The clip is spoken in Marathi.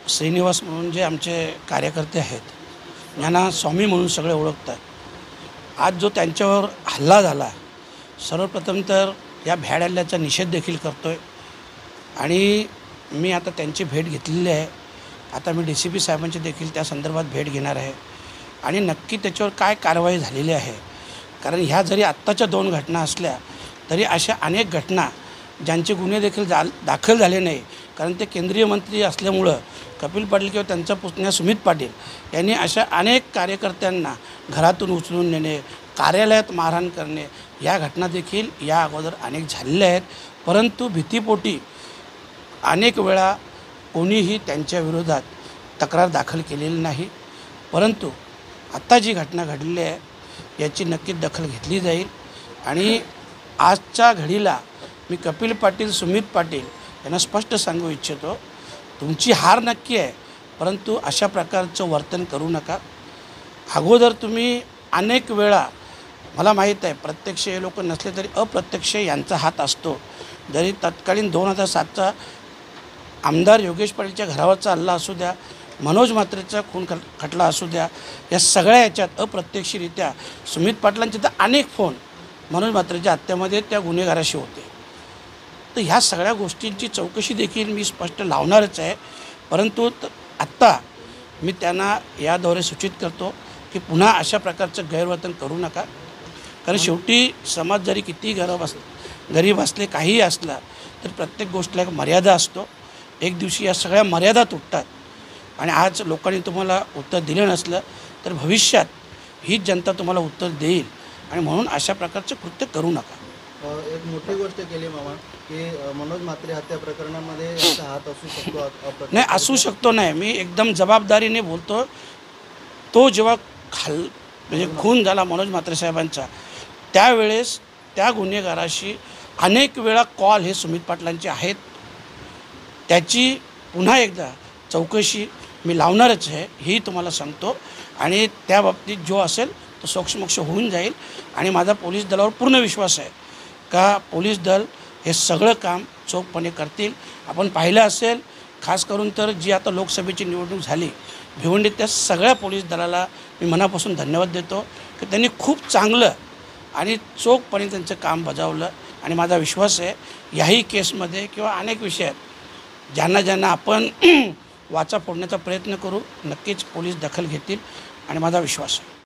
श्रीनिवास म्हणून जे आमचे कार्यकर्ते आहेत, यांना स्वामी म्हणून सगळे ओळखतात. आज जो त्यांच्यावर हल्ला झाला, सर्वप्रथम तर या भ्याड हल्ल्याचा निषेध देखील करतो आहे. आणि मी आता त्यांची भेट घेतलेली आहे. आता मी DCP साहेबांची देखील त्या संदर्भात भेट घेणार आहे आणि नक्की त्याच्यावर काय कारवाई झालेली आहे. कारण ह्या जरी आत्ताच्या 2 घटना असल्या तरी अशा अनेक घटना ज्यांचे गुन्हे देखील दाखल झाले नाही. कारण ते केंद्रीय मंत्री असल्यामुळं कपिल पाटील किंवा त्यांचा पुतण्या सुमित पाटील यांनी अशा अनेक कार्यकर्त्यांना घरातून उचलून नेणे, कार्यालयात मारहाण करणे, या घटना देखील या अगोदर अनेक झालेल्या आहेत. परंतु भीतीपोटी अनेक वेळा कोणीही त्यांच्या विरोधात तक्रार दाखल केलेली नाही. परंतु आत्ता जी घटना घडली आहे याची नक्कीच दखल घेतली जाईल. आणि आजच्या घडीला मी कपिल पाटील, सुमित पाटील यांना स्पष्ट सांगू इच्छितो, तुमची हार नक्की आहे, परंतु अशा प्रकारचं वर्तन करू नका. अगोदर तुम्ही अनेक वेळा, मला माहीत आहे प्रत्यक्ष हे लोक नसले तरी अप्रत्यक्ष यांचा हात असतो. जरी तत्कालीन 2007चा आमदार योगेश पाटीलच्या घरावरचा हल्ला असू द्या, मनोज म्हात्रेचा खून खटला असू द्या, या सगळ्या याच्यात अप्रत्यक्षरित्या सुमित पाटलांचे तर अनेक फोन मनोज म्हात्रेच्या हत्येमध्ये त्या गुन्हेगाराशी होते. तर ह्या सगळ्या गोष्टींची चौकशी देखील मी स्पष्ट लावणारच आहे. परंतु आत्ता मी त्यांना याद्वारे सूचित करतो की पुन्हा अशा प्रकारचं गैरवर्तन करू नका. कारण शेवटी समाज जरी किती गरीब असले, काहीही असला तर प्रत्येक गोष्टीला एक मर्यादा असतो. एक दिवशी या सगळ्या मर्यादा तुटतात आणि आज लोकांनी तुम्हाला उत्तर दिलं नसलं तर भविष्यात हीच जनता तुम्हाला उत्तर देईल. आणि म्हणून अशा प्रकारचं कृत्य करू नका. एक मोठी गोष्ट केली मामा की मनोज म्हात्रे हत्या प्रकरणामध्ये याचा हात असू शकतो. नाही, असू शकतो नाही, मी एकदम जबाबदारीने बोलतो. तो जेव्हा म्हणजे खून झाला मनोज म्हात्रे साहेबांचा, त्यावेळेस त्या गुन्हेगाराशी अनेक वेळा कॉल हे सुमित पाटलांचे आहेत. त्याची पुन्हा एकदा चौकशी मी लावणारच आहे, ही तुम्हाला सांगतो. आणि त्या बाबतीत जो असेल तो सोक्षमोक्ष होऊन जाईल. आणि माझा पोलीस दलावर पूर्ण विश्वास आहे का पोलीस दल हे सगळं काम चोखपणे करतील. आपण पाहिलं असेल, खास करून तर जी आता लोकसभेची निवडणूक झाली भिवंडीत, त्या सगळ्या पोलीस दलाला मी मनापासून धन्यवाद देतो की त्यांनी खूप चांगलं आणि चोखपणे त्यांचं काम बजावलं. आणि माझा विश्वास आहे याही केसमध्ये किंवा अनेक विषयात ज्यांना आपण वाचा फोडण्याचा प्रयत्न करू, नक्कीच पोलीस दखल घेतील आणि माझा विश्वास आहे.